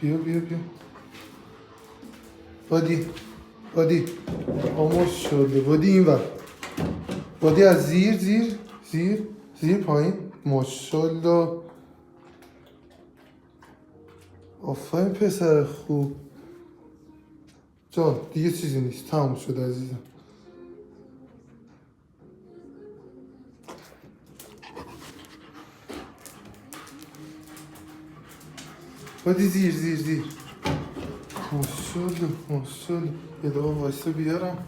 بیا بیا بیا. بادی بادی آموز شده. بادی این ور. بادی از زیر زیر زیر زیر پایین. ماشالله. آفرین پسر خوب. جان دیگه چیزی نیست، تموم شده عزیزم. بادی زیر زیر زیر. ماشالله ماشالله. یه دقیقه وایسا بیارم.